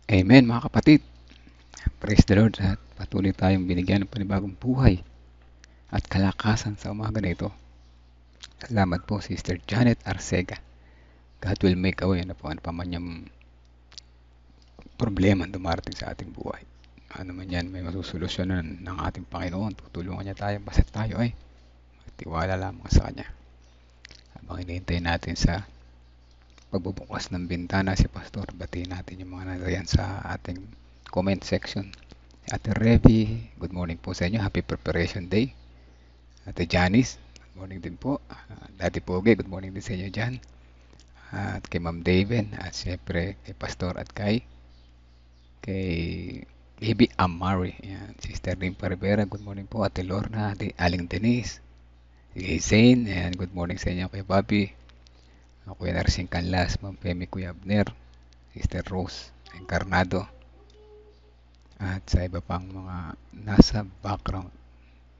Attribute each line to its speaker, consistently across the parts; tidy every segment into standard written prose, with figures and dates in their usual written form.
Speaker 1: Amen mga kapatid. Praise the Lord at patuloy tayong binigyan ng panibagong buhay at kalakasan sa umaga na ito. Salamat po Sister Janet Arcega. God will make a way na po ano pa man yung problema dumarating sa ating buhay. Ano man yan, may masusolusyonan ng ating Panginoon. Tutulungan niya tayo basta tayo ay magtiwala lamang sa Kanya. Habang hinihintay natin sa pagbubukas ng bintana si Pastor, batiin natin yung mga nariyan sa ating comment section. Ate Revi, good morning po sa inyo. Happy Preparation Day. Ate Janice, good morning din po. Daddy Poge, good morning din sa inyo dyan. At kay Ma'am Daven, at syempre kay Pastor at kay Baby Amari. Yan. Sister Limpa Rivera, good morning po. Ate Lorna, Ate Aling Denise. Kay Zane, yan. Good morning sa inyo kay Bobby. Kuya Narsing Canlas, Ma'am Femi, Kuya Abner. Sister Rose Encarnado. At sa iba pang mga nasa background.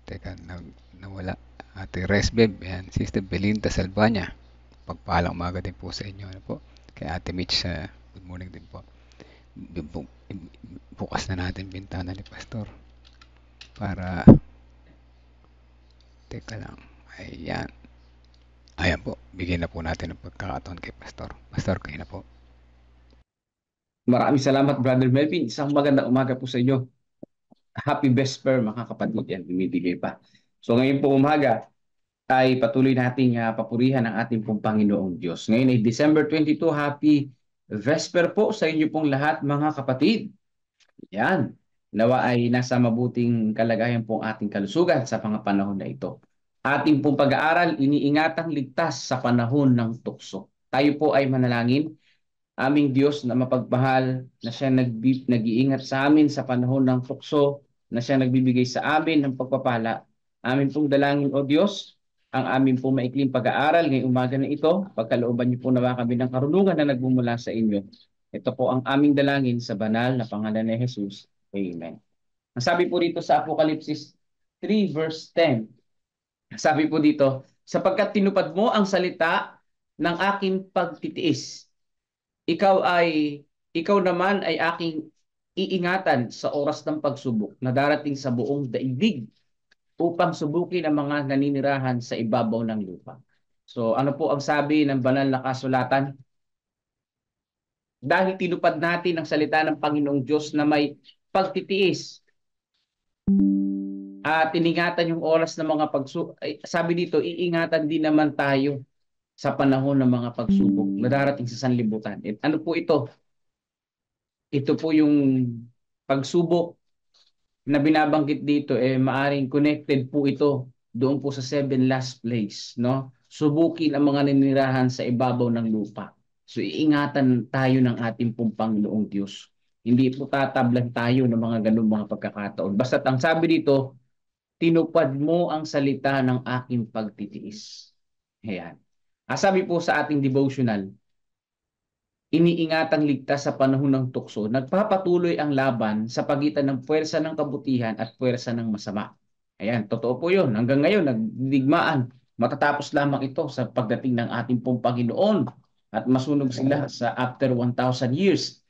Speaker 1: Teka, nawala. Ate Resbeb, yan. Sister Belinda Salvania. Pagpalang umaga din po sa inyo. Ano po? Kay Ate Mitch, good morning din po. Bukas na natin bintana ni Pastor. Para, teka lang. Ayan. Ayan po. Bigyan na po natin ng pagkakataon kay Pastor. Pastor, kayo na po.
Speaker 2: Maraming salamat, Brother Melvin. Isang magandang umaga po sa inyo. Happy Vesper, mga kapatid. Yan, bumibigay pa. So ngayon po umaga ay patuloy nating papurihan ang ating pong Panginoong Diyos. Ngayon ay December 22. Happy Vesper po sa inyo pong lahat, mga kapatid. Yan. Nawa ay nasa mabuting kalagayan pong ating kalusugan sa mga panahon na ito. Ating pong pag-aaral, iniingatang ligtas sa panahon ng tukso. Tayo po ay manalangin. Aming Diyos na mapagmahal, na siya nag-iingat sa amin sa panahon ng tukso, na siya nagbibigay sa amin ng pagpapala. Amin pong dalangin, O Diyos, ang amin pong maikling pag-aaral ngayong umaga na ito, pagkalooban niyo po nawa kami ng karunungan na nagmumula sa inyo. Ito po ang aming dalangin sa banal na pangalan ni Jesus. Amen. Ang sabi po dito sa Apokalipsis 3 verse 10, sabi po dito, sapagkat tinupad mo ang salita ng aking pagtitiis, ikaw ay ikaw naman ay aking iingatan sa oras ng pagsubok na darating sa buong daigdig upang subukin ang mga naninirahan sa ibabaw ng lupa. So ano po ang sabi ng banal na kasulatan? Dahil tinupad natin ang salita ng Panginoong Diyos na may pagtitiis at iningatan yung oras ng mga pagsubok. Sabi dito, iingatan din naman tayo sa panahon ng mga pagsubok na darating sa sanlibutan. Ano po ito? Ito po yung pagsubok na binabanggit dito, maaring connected po ito doon po sa seven last place, no? Subukin ang mga ninirahan sa ibabaw ng lupa. So iingatan tayo ng ating pong Panginoong Diyos. Hindi po tatablan tayo ng mga ganung mga pagkakataon. Basta ang sabi dito, tinupad mo ang salita ng aking pagtitiis. Ayan. Sabi po sa ating devotional, iniingatang ligtas sa panahon ng tukso, nagpapatuloy ang laban sa pagitan ng puwersa ng kabutihan at puwersa ng masama. Ayan, totoo po yun. Hanggang ngayon, nagdigmaan. Matatapos lamang ito sa pagdating ng ating pong Panginoon at masunog sila sa after 1,000 years.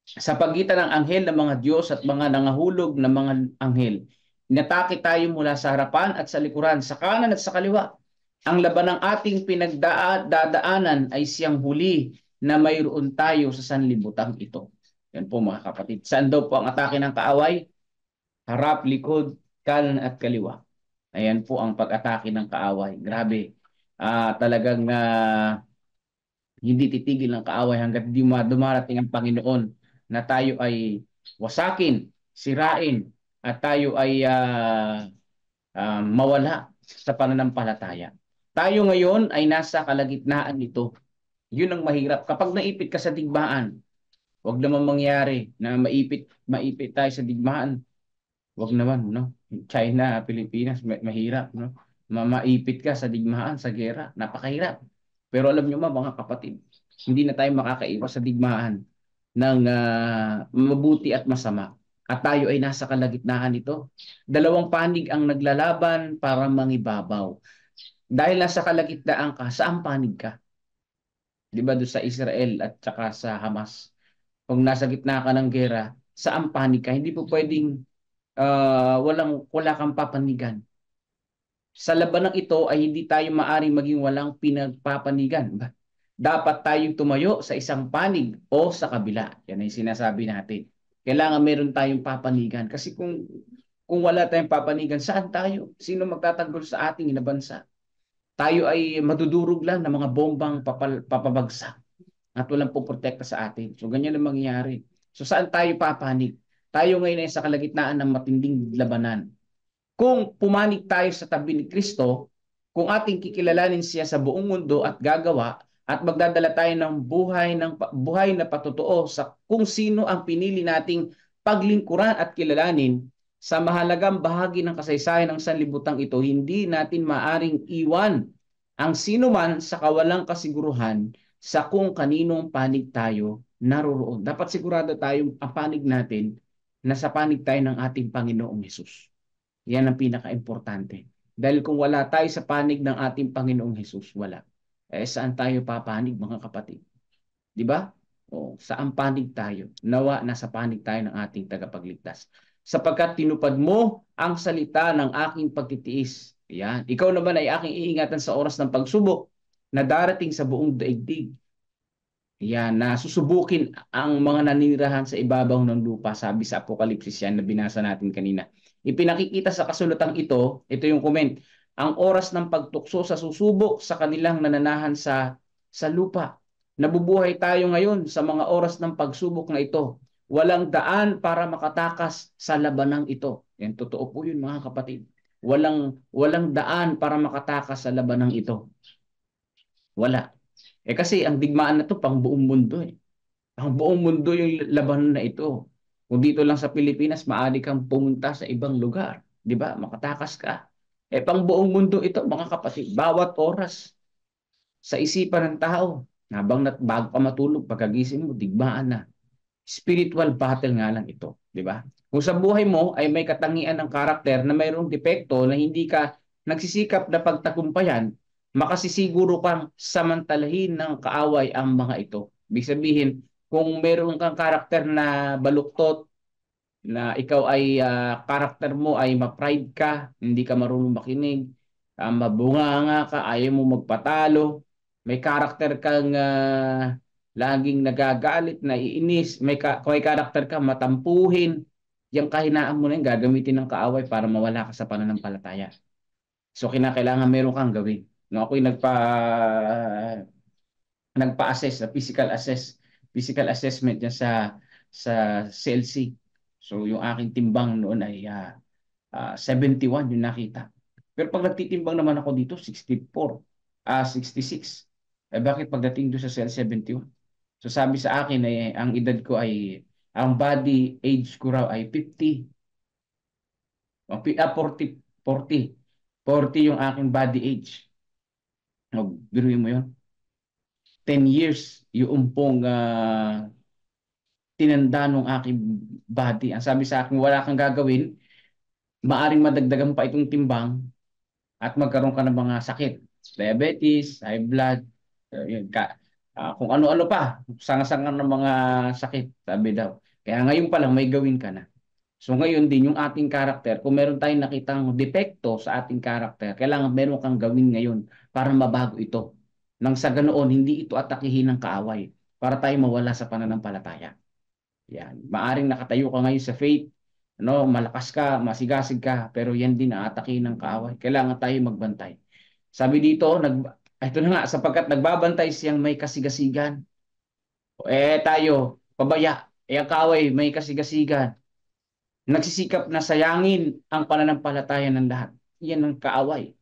Speaker 2: Sa pagitan ng anghel ng mga Diyos at mga nangahulog na mga anghel, inatake tayo mula sa harapan at sa likuran, sa kanan at sa kaliwa. Ang laban ng ating pinagdadaanan ay siyang huli na mayroon tayo sa sanlibutan ito. Yan po mga kapatid. Saan daw po ang atake ng kaaway? Harap, likod, kanan at kaliwa. Ayan po ang pag-atake ng kaaway. Grabe. Talagang hindi titigil ng kaaway hanggat di dumarating ang Panginoon na tayo ay wasakin, sirain, at tayo ay mawala sa pananampalataya. Tayo ngayon ay nasa kalagitnaan nito. Yun ang mahirap. Kapag naipit ka sa digmaan, wag naman mangyari na maipit tayo sa digmaan. Wag naman, no? China, Pilipinas, mahirap, no? Maipit ka sa digmaan, sa gera, napakahirap. Pero alam nyo mga kapatid, hindi na tayo makakaiwas sa digmaan ng mabuti at masama. At tayo ay nasa kalagitnaan nito. Dalawang panig ang naglalaban para mangibabaw. Dahil nasa kalagitnaan ka, saan panig ka? Di ba doon sa Israel at saka sa Hamas? Kung nasa gitna ka ng gera, saan panig ka? Hindi po pwedeng wala kang papanigan. Sa labanang ito ay hindi tayo maaring maging walang pinagpapanigan. Dapat tayong tumayo sa isang panig o sa kabila. Yan ay sinasabi natin. Kailangan meron tayong papanigan. Kasi kung wala tayong papanigan, saan tayo? Sino magtatanggol sa ating inabansa? Tayo ay madudurog lang ng mga bombang papabagsak at walang puprotekta sa atin. So, ganyan ang mangyayari. So, saan tayo papanig? Tayo ngayon ay sa kalagitnaan ng matinding labanan. Kung pumanig tayo sa tabi ni Kristo, kung ating kikilalanin siya sa buong mundo at gagawa, at magdadala tayo ng buhay na patotoo sa kung sino ang pinili nating paglingkuran at kilalanin, sa mahalagang bahagi ng kasaysayan ng sanlibutan ito, hindi natin maaring iwan ang sino man sa kawalang kasiguruhan sa kung kaninong panig tayo naroroon. Dapat sigurado tayo ang panig natin na sa panig tayo ng ating Panginoong Hesus. Yan ang pinaka-importante. Dahil kung wala tayo sa panig ng ating Panginoong Hesus, wala. Saan tayo papanig, mga kapatid? Di ba? O, saan panig tayo? Nawa nasa panig tayo ng ating tagapagligtas. Sapagkat tinupad mo ang salita ng aking pagtitiis. Yan. Ikaw naman ay aking iingatan sa oras ng pagsubok na darating sa buong daigdig. Yan, na susubukin ang mga naninirahan sa ibabaw ng lupa, sabi sa Apokalipsis yan na binasa natin kanina. Ipinakikita sa kasulatang ito yung comment, ang oras ng pagtukso sa susubok sa kanilang nananahan sa lupa. Nabubuhay tayo ngayon sa mga oras ng pagsubok na ito. Walang daan para makatakas sa labanang ito. Yan, totoo po yun, mga kapatid. Walang daan para makatakas sa labanang ito. Wala. Kasi ang digmaan na to pang buong mundo eh. Ang buong mundo yung labanan na ito. Kung dito lang sa Pilipinas, maaari kang pumunta sa ibang lugar. Di ba? Makatakas ka. Pang buong mundo ito, mga kapatid. Bawat oras sa isipan ng tao, bago ka matulog, pagkagising mo, digmaan na. Spiritual battle nga lang ito. Di ba? Kung sa buhay mo ay may katangian ng karakter na mayroong depekto na hindi ka nagsisikap na pagtagumpayan, makasisiguro kang samantalahin ng kaaway ang mga ito. Ibig sabihin, kung meron kang karakter na baluktot, na ikaw ay karakter mo ay ma-pride ka, hindi ka marunong makinig, mabunganga ka, ayaw mo magpatalo, may karakter kang laging nagagalit, naiinis, may karakter ka matampuhin, yung kahinaan mo na yung gagamitin ng kaaway para mawala ka sa pananampalataya. So kinakailangan meron kang gawin. No, ako'y nagpa-assess, physical assessment niya sa CLC. So yung aking timbang noon ay 71 yung nakita. Pero pag nagtitimbang naman ako dito, 64, 66. Bakit pagdating doon sa cell 71? So sabi sa akin ay ang edad ko ay, ang body age ko raw ay 50. 40, 40. 40 yung aking body age. Biruin mo yun. 10 years yung pong tinanda ng aking body. Ang sabi sa akin, wala kang gagawin, maaring madagdagan pa itong timbang at magkaroon ka ng mga sakit. Diabetes, high blood, kung ano-ano pa, sanga-sanga ng mga sakit, sabi daw. Kaya ngayon pa lang may gawin ka na. So ngayon din yung ating karakter, kung meron tayong nakitang depekto sa ating karakter, kailangan meron kang gawin ngayon para mabago ito. Nang sa ganoon, hindi ito atakihin ng kaaway para tayo mawala sa pananampalataya. Yan. Maaring nakatayo ka ngayon sa faith, malakas ka, masigasig ka, pero yan din ang atakihin ng kaaway. Kailangan tayo magbantay. Sabi dito, ito na nga, sapagkat nagbabantay siyang may kasigasigan. Tayo, pabaya. Ang kaaway, may kasigasigan. Nagsisikap na sayangin ang pananampalataya ng lahat. Yan ang kaaway.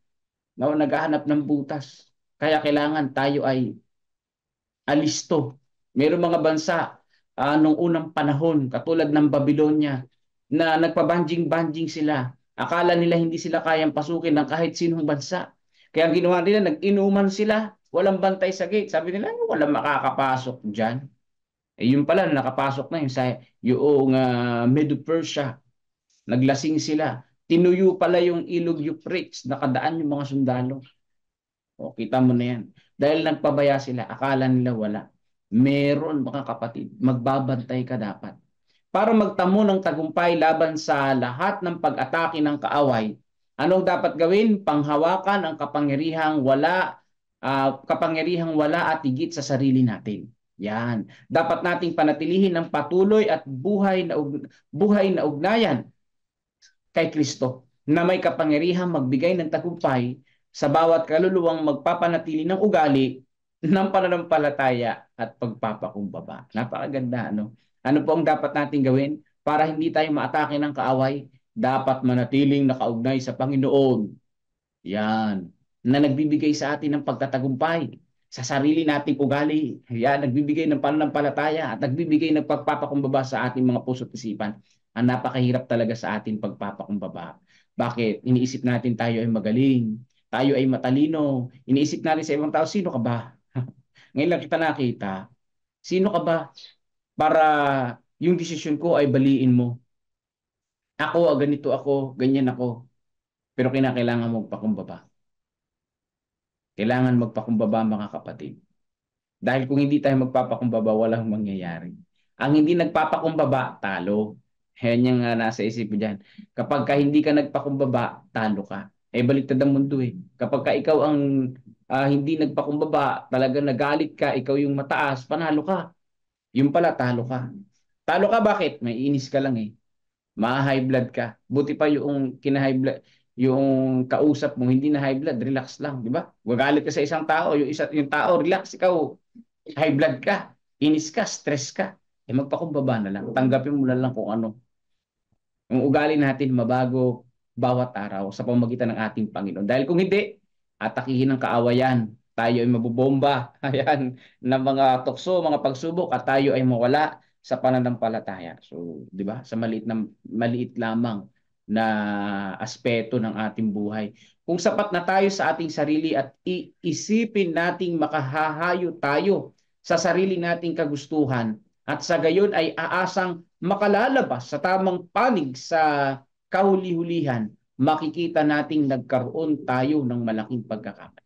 Speaker 2: Naghahanap ng butas. Kaya kailangan tayo ay alisto. Mayroong mga bansa nung unang panahon, katulad ng Babylonia, na nagpabanjing-banjing sila. Akala nila hindi sila kayang pasukin ng kahit sinong bansa. Kaya ang ginawa nila, nag-inuman sila. Walang bantay sa gate. Sabi nila, walang makakapasok dyan. Yun pala, nakapasok na yung Medo-Persia. Naglasing sila. Tinuyo pala yung ilog Euphrates, nakadaan yung mga sundalo. O, kita mo na yan. Dahil nagpabaya sila, akala nila wala. Meron mga kapatid, magbabantay ka dapat. Para magtamo ng tagumpay laban sa lahat ng pag-atake ng kaaway, anong dapat gawin? Panghawakan ang kapangyarihang wala at higit sa sarili natin. Yan. Dapat nating panatilihin ng patuloy at buhay na ugnayan kay Kristo na may kapangyarihang magbigay ng tagumpay sa bawat kaluluwang magpapanatili ng ugali ng pananampalataya at pagpapakumbaba. Napakaganda, ano? Ano po ang dapat natin gawin para hindi tayo maatake ng kaaway? Dapat manatiling nakaugnay sa Panginoon. Yan. Na nagbibigay sa atin ng pagtatagumpay sa sarili nating ugali. Yan, nagbibigay ng pananampalataya at nagbibigay ng pagpapakumbaba sa ating mga puso't isipan. Ang napakahirap talaga sa ating pagpapakumbaba. Bakit? Iniisip natin tayo ay magaling, tayo ay matalino. Iniisip natin sa ibang tao, sino ka ba? Ngayon lang kita nakita. Sino ka ba para yung desisyon ko ay baliin mo? Ako, ganito ako, ganyan ako. Pero kinakailangan mo magpakumbaba. Kailangan magpakumbaba mga kapatid. Dahil kung hindi tayo magpapakumbaba, walang mangyayari. Ang hindi nagpapakumbaba, talo. Yan yung nasa isip mo dyan. Kapag ka hindi ka nagpakumbaba, talo ka. Eh, baliktad ang mundo eh. Kapag ka ikaw ang hindi nagpakumbaba, talaga nagalit ka, ikaw yung mataas, panalo ka. Yung pala, talo ka. Talo ka bakit? May inis ka lang eh. Ma-high blood ka. Buti pa yung kina-high blood, yung kausap mo hindi na high blood, relax lang, di ba? Gagalit ka sa isang tao, yung tao relax, ikaw high blood ka, inis ka, stress ka. Eh magpakumbaba na lang. Tanggapin mo na lang kung ano. Yung ugali natin mabago bawat araw sa pamamagitan ng ating Panginoon. Dahil kung hindi, atakihin ng kaawayan. Tayo ay mabubomba. Ayan, ng mga tukso, mga pagsubok at tayo ay mawala sa pananampalataya. So, 'di ba? Sa maliit lamang na aspeto ng ating buhay. Kung sapat na tayo sa ating sarili at iisipin nating makahahayo tayo sa sarili nating kagustuhan at sa gayon ay aasang makalalabas sa tamang panig sa kahuli-hulihan, makikita nating nagkaroon tayo ng malaking pagkakamali.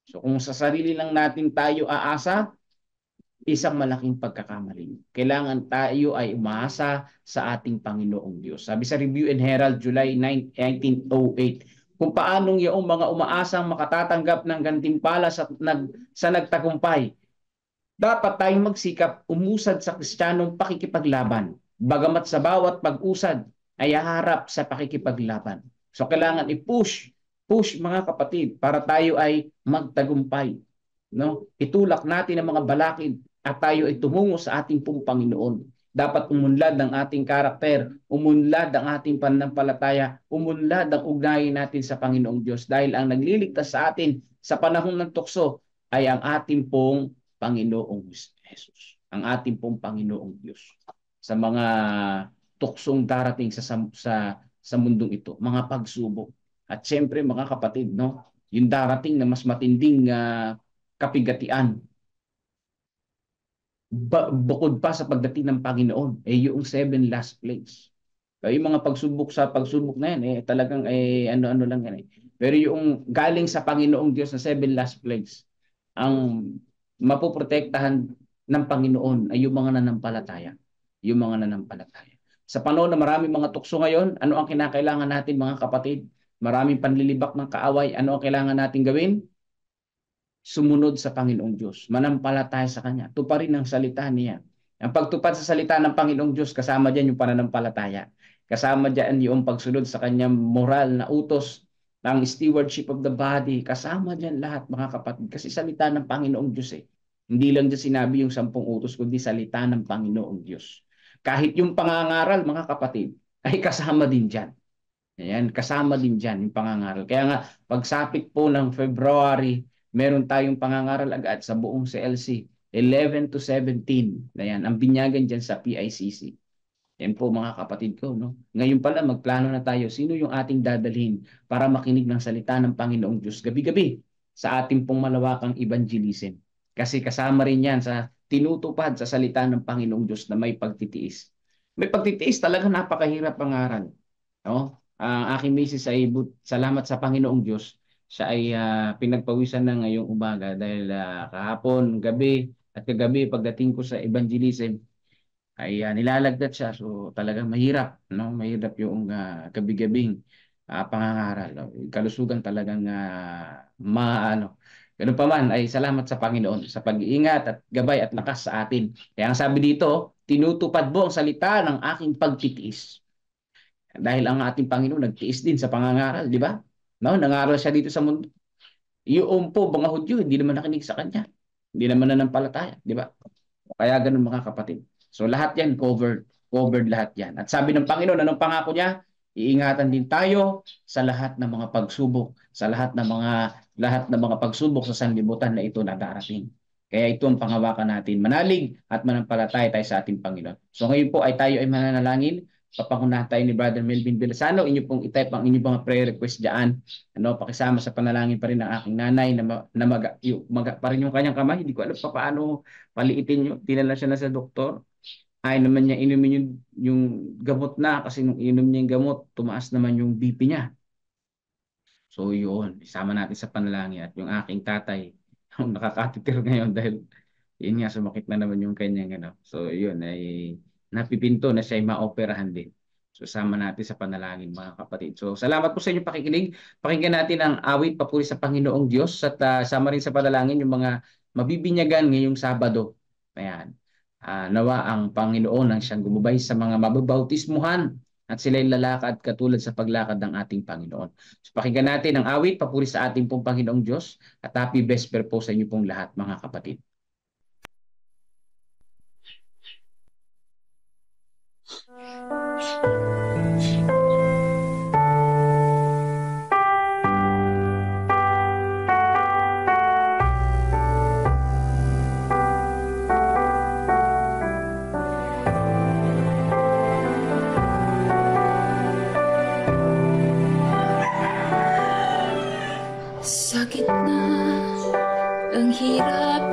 Speaker 2: So kung sa sarili lang natin tayo aasa, isang malaking pagkakamali. Kailangan tayo ay umaasa sa ating Panginoong Diyos. Sabi sa Review and Herald, July 9, 1908, kung paanong yung mga umaasang makatatanggap ng gantimpala sa nagtagumpay, dapat tayong magsikap umusad sa Kristiyanong pakikipaglaban. Bagamat sa bawat pag-usad ay haharap sa pakikipaglaban. So kailangan push mga kapatid para tayo ay magtagumpay. No? Itulak natin ang mga balakid at tayo ay tumungo sa ating pong Panginoon. Dapat umunlad ang ating karakter, umunlad ang ating pananampalataya, umunlad ang ugnayan natin sa Panginoong Diyos dahil ang nagliligtas sa atin sa panahon ng tukso ay ang ating pong Panginoong Jesus. Ang ating pong Panginoong Diyos. Sa mga tuksong darating sa mundong ito, mga pagsubok. At siyempre mga kapatid, no, yung darating na mas matinding kapigatian bukod pa sa pagdating ng Panginoon, eh yung 7 last plagues. Kaya yung mga pagsubok na yan, eh talagang ano-ano lang yan eh. Pero yung galing sa Panginoong Diyos na 7 last plagues, ang mapoprotektahan ng Panginoon ay yung mga nanampalataya. Yung mga nanampalataya. Sa panahon na maraming mga tukso ngayon, ano ang kinakailangan natin mga kapatid? Maraming panlilibak ng kaaway, ano ang kailangan natin gawin? Sumunod sa Panginoong Diyos. Manampalataya sa Kanya. Tuparin ang salita niya. Ang pagtupad sa salita ng Panginoong Diyos, kasama dyan yung pananampalataya. Kasama dyan yung pagsunod sa Kanyang moral na utos, ng stewardship of the body. Kasama dyan lahat mga kapatid. Kasi salita ng Panginoong Diyos eh. Hindi lang dyan sinabi yung 10 utos, kundi salita ng Panginoong Diyos. Kahit yung pangangaral mga kapatid, ay kasama din dyan. Ayan, kasama din dyan yung pangangaral. Kaya nga, pagsapit po ng February, meron tayong pangangaral agad sa buong CLC, 11 to 17. Ayan, ang binyagan dyan sa PICC. Yan po mga kapatid ko. No? Ngayon pala, magplano na tayo. Sino yung ating dadalhin para makinig ng salita ng Panginoong Diyos gabi-gabi sa ating pong malawakang evangelism. Kasi kasama rin yan sa tinutupad sa salita ng Panginoong Diyos na may pagtitiis. May pagtitiis talaga napakahirap pangaral. No? Ang aking misis ay salamat sa Panginoong Diyos. Siya ay pinagpawisan na ngayong umaga dahil kahapon, gabi, At kagabi, pagdating ko sa evangelism, ay nilalagdat siya. So talagang mahirap, no? Mahirap yung gabi-gabing pangangaral. No? Kalusugan talagang maano. Ganun pa man ay salamat sa Panginoon sa pag-iingat at gabay at lakas sa atin. Kaya ang sabi dito, tinutupad mo ang salita ng aking pagtitiis. Dahil ang ating Panginoon nagtiis din sa pangangaral, di ba? No, nangaral siya dito sa mundo. Yung po, mga Hudyo, hindi naman nakinig sa kanya. Hindi naman nanampalataya, di ba? Kaya ganun mga kapatid. So lahat yan covered. Covered lahat yan. At sabi ng Panginoon, anong pangako niya? Iingatan din tayo sa lahat ng mga pagsubok, sa lahat ng mga pagsubok sa sanlibutan na ito na darating. Kaya ito ang panghawakan natin. Manalig at manampalataya tayo sa ating Panginoon. So ngayon po ay tayo ay mananalangin. Papangunahan tayo ni Brother Melvin Villasano. Inyo pong itype ang inyong mga prayer request dyan. Ano, pakisama sa panalangin pa rin ng aking nanay na pa rin yung kanyang kamay. Hindi ko alam pa paano paliitin nyo. Tinala siya na sa doktor. Ay naman niya inumin yung gamot na kasi nung inom niya yung gamot, tumaas naman yung BP niya. So yun, isama natin sa panalangin at yung aking tatay, ang nakakatitir ngayon dahil yun nga, sumakit na naman yung kanyang ano. So yun, ay napipinto na siya ay maoperahan din. So sama natin sa panalangin mga kapatid. So salamat po sa inyong pakikinig. Pakinggan natin ang awit papuri sa Panginoong Diyos at sama rin sa panalangin yung mga mabibinyagan ngayong Sabado. Ayan. Nawa ang Panginoon ang siyang gumabay sa mga mababautismuhan at sila'y lalakad katulad sa paglakad ng ating Panginoon. So pakinggan natin ang awit papuri sa ating pong Panginoong Diyos at happy vesper po sa inyo pong lahat mga kapatid.
Speaker 3: Sa gitna ng hirap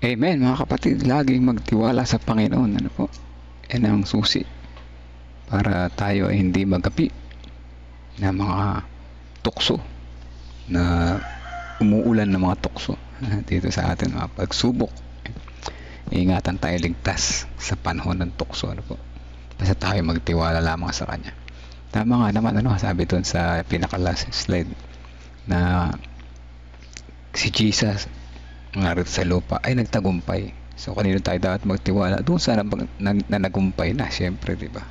Speaker 1: Amen mga kapatid, laging magtiwala sa Panginoon. Ano po? Yan ang susi para tayo ay hindi magapi na mga tukso, na umuulan ng mga tukso dito sa atin, mga pagsubok. Ingatan tayo ligtas sa panahon ng tukso. Ano po? Basta tayo magtiwala lamang sa Kanya. Tama nga naman, ano sabi doon sa pinaka-last slide, na si Jesus narito sa lupa ay nagtagumpay. So kanino tayo dapat magtiwala? Doon sa nagumpay na, syempre, di ba?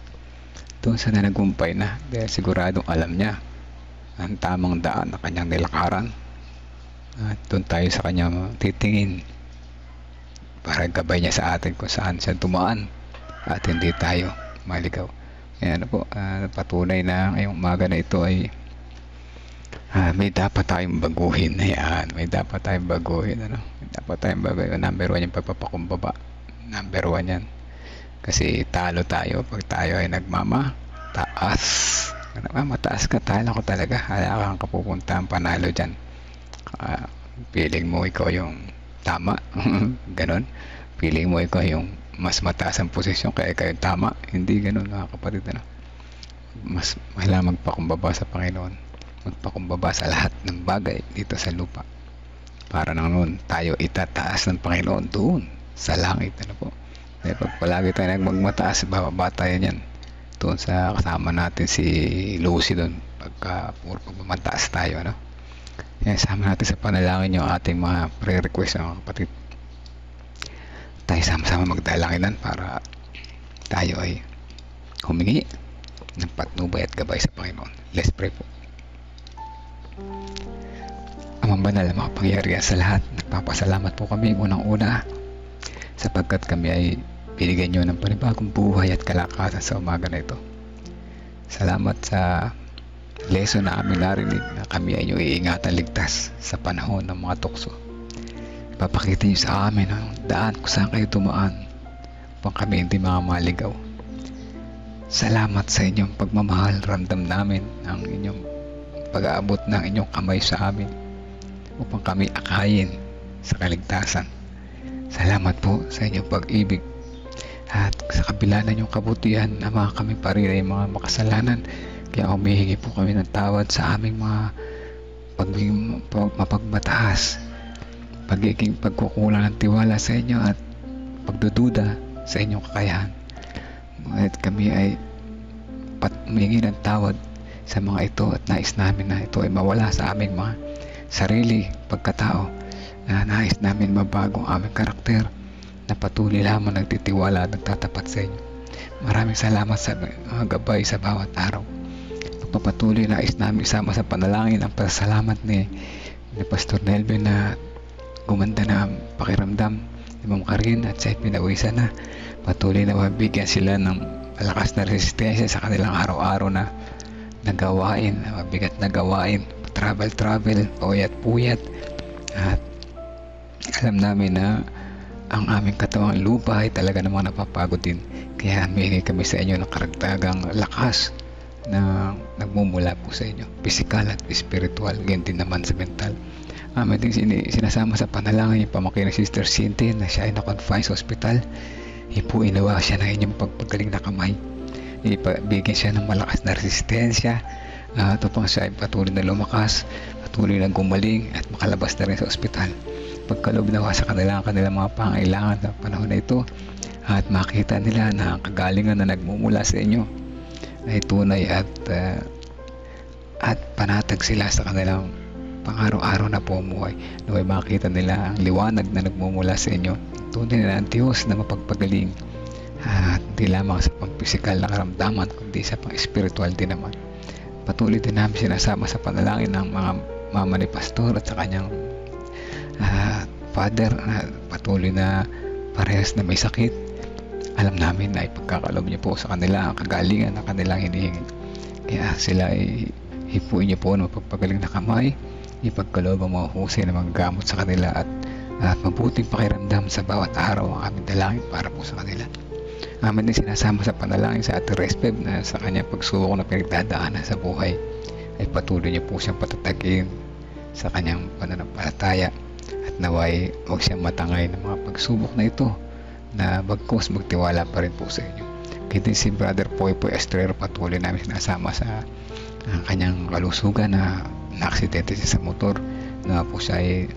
Speaker 1: Doon sa nagumpay na, dahil siguradong alam niya ang tamang daan na kanyang nilakaran. At doon tayo sa kanya titingin para gabay niya sa atin kung saan siya dumaan at hindi tayo maligaw. Ayan po, patunay na ngayong umaga na ito ay may dapat tayong baguhin. Ayan, may dapat tayong baguhin. Ano? May dapat tayong baguhin. Number 1 yung pagpapakumbaba. Number 1 yan. Kasi talo tayo pag tayo ay nagmamataas. Nagmamataas ka, talo ko talaga. Hala kang kapupunta ang panalo dyan. Feeling mo ikaw yung tama. Ganon. Feeling mo ikaw yung mas mataas ang posisyon kaya kayo tama. Hindi ganon mga kapatid. Ano? Mas mahalaga magpakumbaba sa Panginoon. Magpakumbaba sa lahat ng bagay dito sa lupa. Para nang noon tayo itataas ng Panginoon doon sa langit. Ano po? Dahil pag palagi tayo magmataas, bababa tayo niyan. Doon sa kasama natin si Lucy doon. Pagka puro pagmamataas tayo. Ano? Kaya sama natin sa panalangin yung ating mga prayer request mga kapatid. Tayo sama-sama magdalanginan para tayo ay humingi ng patnubay at gabay sa Panginoon. Let's pray po. Amang banal, makapangyarihan sa lahat, nagpapasalamat po kami unang-una sapagkat kami ay binigyan nyo ng panibagong buhay at kalakasan sa umaga na ito. Salamat sa lesson na aming narinig na kami ay nyo iingatan ligtas sa panahon ng mga tukso. Papakita nyo sa amin ang daan kung saan kayo tumaan upang kami hindi mga maligaw. Salamat sa inyong pagmamahal. Ramdam namin ang inyong pag-aabot ng inyong kamay sa amin upang kami akayin sa kaligtasan. Salamat po sa inyong pag-ibig at sa kabila ng inyong kabutihan na mga kami pa rin ay mga makasalanan. Kaya humihingi po kami ng tawad sa aming mga mapagmataas, pagiging pagkukulang ng tiwala sa inyo at pagdududa sa inyong kakayahan. At kami ay humingi ng tawad sa mga ito at nais namin na ito ay mawala sa aming mga sarili pagkatao, na nais namin mabago ang aming karakter, na patuloy lamang nagtitiwala at nagtatapat sa inyo. Maraming salamat sa mga gabay sa bawat araw. Pagpapatuloy, nais namin isama sa panalangin ang pasalamat ni Pastor Nelvin na gumanda na ang pakiramdam ni Ma'am Karin at siya pinawisan na. Patuloy na mabigyan sila ng malakas na resistensya sa kanilang araw-araw na nagawain, mabigat na gawain, travel, puyat. At alam namin na ang aming katawang lupa ay talaga namang napapagod din. Kaya humingi kami sa inyo ng karagdagang lakas na nagmumula po sa inyo, physical at spiritual, ganyan din naman sa mental. Amin din sinasama sa panalangin yung pamangkin ng Sister Cindy na siya ay na-confine sa hospital. Inawa siya ng inyong pagpagaling na kamay. Ibigyan siya ng malakas na resistensya upang siya ay patuloy na lumakas, patuloy na gumaling at makalabas na rin sa ospital. Pagkaloob na sa kanilang mga pangailangan sa panahon na ito at makita nila na ang kagalingan na nagmumula sa inyo ay tunay at panatag sila sa kanilang pang-araw-araw na pumuhay. Naway makita nila ang liwanag na nagmumula sa inyo. Tunay na ang Diyos na mapagpagaling at hindi lamang sa pang-pisikal na karamdaman kundi sa pang-spiritual din naman. Patuloy din namin sinasama sa panalangin ng mga mama ni Pastor at sa kanyang father na patuloy na parehas na may sakit. Alam namin na ipagkakalob niyo po sa kanila ang kagalingan na kanilang hinihingi. Kaya sila ay hipuin niyo po ng mapagpagaling na kamay, ipagkaloob ang mga husay na mga gamot sa kanila at mabuting pakiramdam sa bawat araw ang aming dalangin para po sa kanila. Amin din sinasama sa panalangin sa Ate Respeb na sa kanyang pagsubok na pinagdadaanan sa buhay ay patuloy niyo po siyang patatagin sa kanyang pananampalataya at naway huwag siyang matangay ng mga pagsubok na ito, na bagkus magtiwala pa rin po sa inyo. Kaya din si Brother Poy Estrero, patuloy namin sinasama sa kanyang kalusugan na na-aksidente siya sa motor, na po siya ay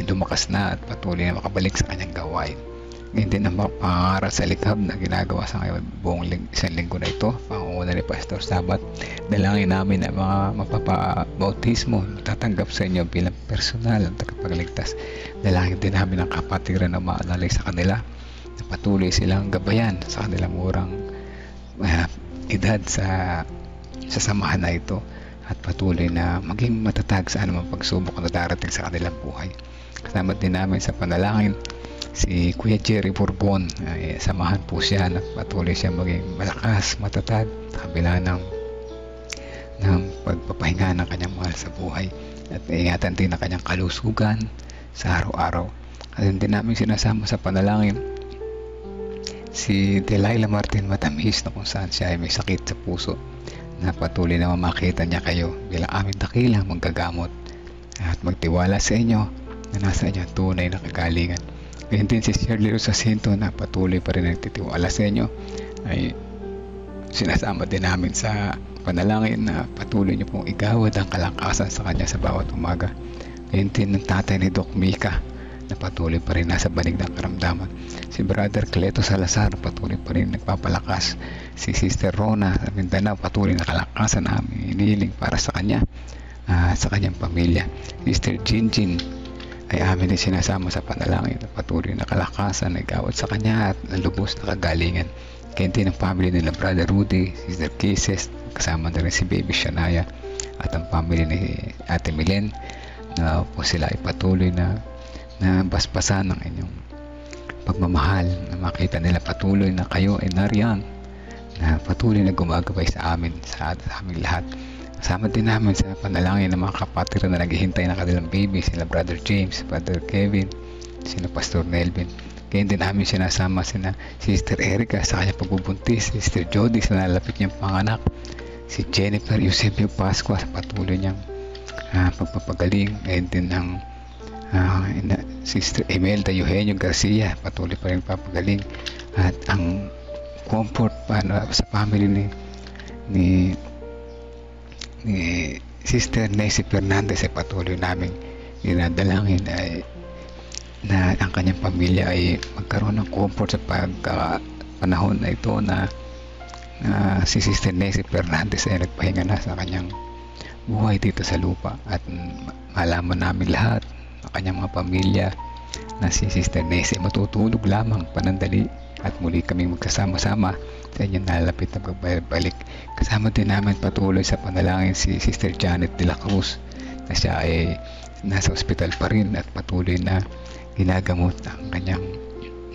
Speaker 1: lumakas na at patuloy na makabalik sa kanyang gawain. Ngayon din ang mga pangaral sa likhab na ginagawa sa ngayon buong isang linggo na ito, pangunguna ni Pastor Sabat. Dalangin namin ang mga mapapabautismo tatanggap sa inyo bilang personal at tagapagligtas. Dalangin din namin ang kapatiran na maalalay sa kanila, na patuloy silang gabayan sa kanilang murang edad sa samahan na ito, at patuloy na maging matatag sa anumang pagsubok na darating sa kanilang buhay. Kasama din namin sa panalangin si Kuya Jerry Bourbon. Samahan po siya na patuloy siya maging malakas, matatag sa kabila ng pagpapahinga ng kanyang mahal sa buhay, at ingatan din ang kanyang kalusugan sa araw-araw. At din namin sinasama sa panalangin si Delilah Martin Matamis, na kung saan siya ay may sakit sa puso, na patuloy na makita niya kayo bilang aming dakilang manggagamot, at magtiwala sa inyo na nasa inyo tunay na kagalingan. Ganyan din si Shirley Rosacinto, na patuloy pa rin nagtitiwala sa inyo, ay sinasama din namin sa panalangin na patuloy niyo pong igawad ang kalakasan sa kanya sa bawat umaga. Ganyan din ng tatay ni Doc Mika, na patuloy pa rin nasa banig ng karamdaman. Si Brother Cleto Salazar, patuloy pa rin nagpapalakas. Si Sister Rona sa Mindanao, patuloy na kalakasan na aming inihiling para sa kanya, sa kanyang pamilya. Sister Jinjin ay amin din sinasama sa panalangin, na patuloy na kalakasan na igawad sa kanya at lubos na kagalingan. Kaya din ang family nila Brother Rudy, Sister Kisses, kasama na rin si Baby Shania, at ang family ni Ate Milen, na po sila ay patuloy na basbasan ng inyong pagmamahal, na makita nila patuloy na kayo ay nariyan, na patuloy na gumagabay sa amin, sa aming lahat. Kasama din namin sa panalangin ng mga kapatid na naghihintay na kanilang baby, sila Brother James, Brother Kevin, sila Pastor Nelvin. Kaya din namin sinasama sina Sister Erica sa kanyang pagbubuntis, Sister Jody sa nalapit niyang panganak, si Jennifer Eusebio Pascua sa patuloy niyang pagpapagaling. Kaya din ang Sister Imelda Eugenio Garcia, patuloy pa rin papagaling. At ang comfort sa family ni Sister Nancy Fernandez ay patuloy namin dinadalangin ay na ang kanyang pamilya ay magkaroon ng comfort sa panahon na ito, na si Sister Nancy Fernandez ay nagpahinga na sa kanyang buhay dito sa lupa, at malaman namin lahat ng kanyang mga pamilya na si Sister Nancy matutulog lamang panandali, at muli kaming magkasama-sama sa inyong nalalapit na pagbalik. Kasama din namin patuloy sa panalangin si Sister Janet de la Cruz, na siya ay nasa ospital pa rin at patuloy na ginagamot ang kanyang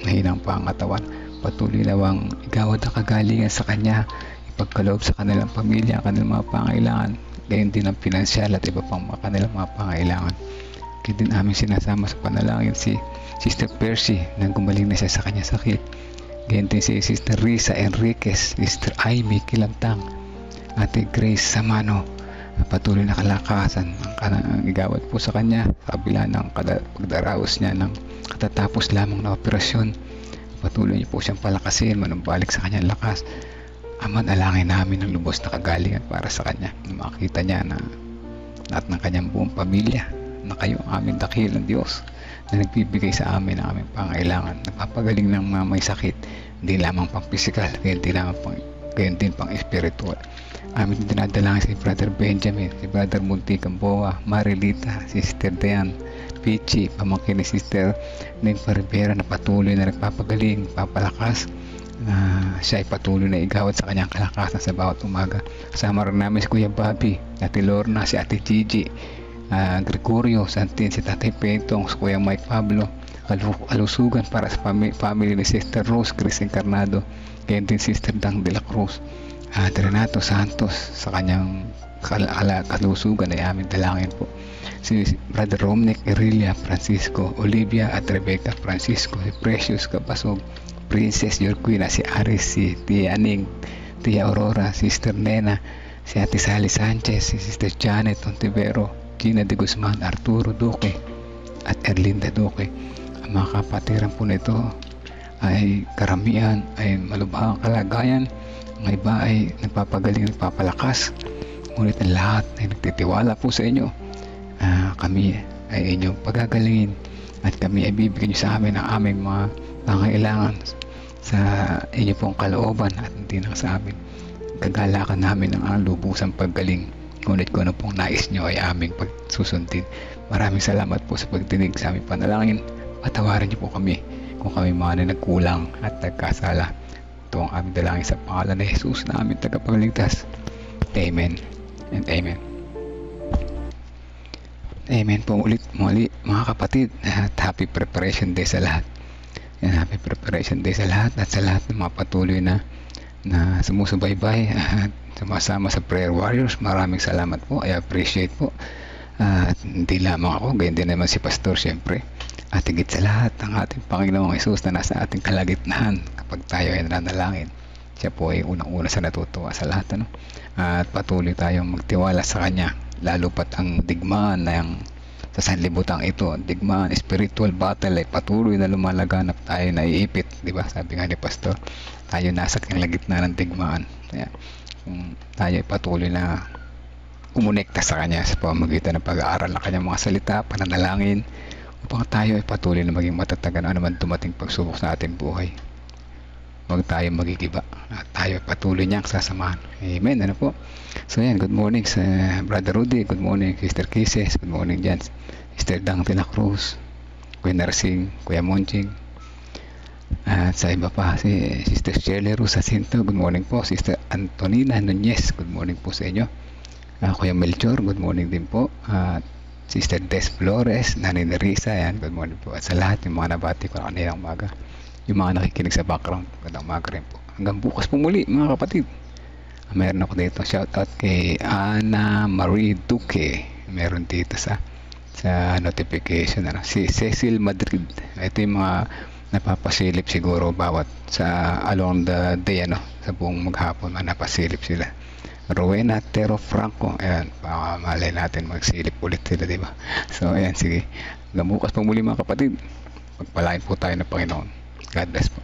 Speaker 1: mahinang pangatawan. Patuloy nawang igawad ang kagalingan sa kanya, ipagkaloob sa kanilang pamilya ang kanilang mga pangailangan, gayon din ang pinansyal at iba pang kanilang mga pangailangan. Kaya din aming sinasama sa panalangin si Sister Percy, na gumaling na siya sa kanya sakit. Gayon din si Sister Risa Enriquez, Sister Amy Kilantang, Ate Grace Samano, patuloy na kalakasan ang igawad po sa kanya sa kabila ng pagdaraos niya ng katatapos lamang na operasyon. Patuloy niyo po siyang palakasin, manumbalik sa kanyang lakas. Aman, alangin namin ng lubos na kagalingan para sa kanya, na makita niya na lahat ng kanyang buong pamilya na kayo ang aming dakilang Diyos, na nagbibigay sa amin ang aming pangailangan, napapagaling ng mga may sakit, hindi lamang pang physical, gayon din pang spiritual. Amin dinadalangin si Brother Benjamin, si Brother Munti Gamboa, Marilita, Sister Diane Pichi, pamangkin ni Sister Nympha Rivera, na patuloy na nagpapagaling, papalakas, na siya ay patuloy na igawad sa kanyang kalakasan sa bawat umaga. Kasama rin namin si Kuya Bobby, Ate Lorna, si Ate Gigi, Gregorio Santin, si Tatay Pentong, si Kuya Mike Pablo, kalusugan para sa family ni Sister Rose Chris Encarnado, gayon din Sister Dang de la Cruz, at Renato Santos sa kanyang kalusugan ay aming dalangin po. Si Brother Romnick Irilia Francisco, Olivia at Rebecca Francisco, si Precious Kapasog, Princess Yorquina, si Aris, si Tia Aning, Tia Aurora, Sister Nena, si Ate Sally Sanchez, si Sister Janet Ontivero, Gina de Guzman, Arturo Duque, at Erlinda Duque. Ang mga kapatiran po nito ay karamihan ay malubhang kalagayan, ang iba ay nagpapagaling, nagpapalakas, ngunit ang lahat ay nagtitiwala po sa inyo. Kami ay inyong pagagalingin at kami ay bibigyan nyo sa amin ang aming mga pangailangan sa inyo pong kalooban at hindi lang sa amin. Kagalakan namin ang lubusang paggaling, ngunit kung ano pong nais nyo ay aming pagsusundin. Maraming salamat po sa pagdinig sa aming panalangin. Patawarin niyo po kami kung kami mga nagkulang at nagkasala. Ito ang aming dalangin sa pangalan ni Jesus na aming tagapagligtas. Amen and amen. Amen po ulit muli mga kapatid, at happy preparation day sa lahat. Yan, happy preparation day sa lahat at sa lahat ng mga patuloy na sumusubaybay at sumasama sa prayer warriors. Maraming salamat po, I appreciate po. At hindi lamang ako, gayon din naman si Pastor syempre. At higit sa lahat ang ating Panginoong Jesus na nasa ating kalagitnaan kapag tayo ay nanalangin. Siya po ay unang-una sa natutuwa sa lahat, ano? At patuloy tayong magtiwala sa Kanya, lalo pat ang digmaan na yung sa sanlibutan ito, digmaan, spiritual battle ay patuloy na lumalaganap, tayo naiipit, di ba? Sabi nga ni Pastor, tayo nasa kalagitnaan ng digmaan. Kaya kung tayo ay patuloy na kumonekta sa Kanya sa pamamagitan ng pag-aaral ng Kanyang mga salita, pananalangin, upang tayo ay patuloy na maging matatagan ano man dumating pagsubok sa ating buhay. Huwag tayo magigiba at tayo ay patuloy niyang sasamahan. Amen. Ano po? So yan, good morning sa Brother Rudy, good morning Sister Kisses, good morning dyan Sister Dang de la Cruz, Kuya Narsing, Kuya Monching, at sa iba pa si Sister Shirley Ruz Jacinto, good morning po. Sister Antonina Nunez, good morning po sa inyo. Kuya Melchor, good morning din po. At Sister Des Flores, Nanay Nerissa, yan, good morning po. At sa lahat yung mga nabati ko na kanilang umaga, yung mga nakikinig sa background, magandang umaga rin po. Hanggang bukas po muli mga kapatid. Meron ako dito shout out kay Ana Marie Duque, meron dito sa notification, ano, si Cecil Madrid. Ito yung mga napapasilip siguro bawat sa along the day, ano, sa buong maghapon napasilip sila. Rowena Tero Franco, ayan, baka malay natin magsilip ulit sila, diba? So ayan, sige, hanggang bukas po muli mga kapatid, pagpalain po tayo ng Panginoon. God bless po.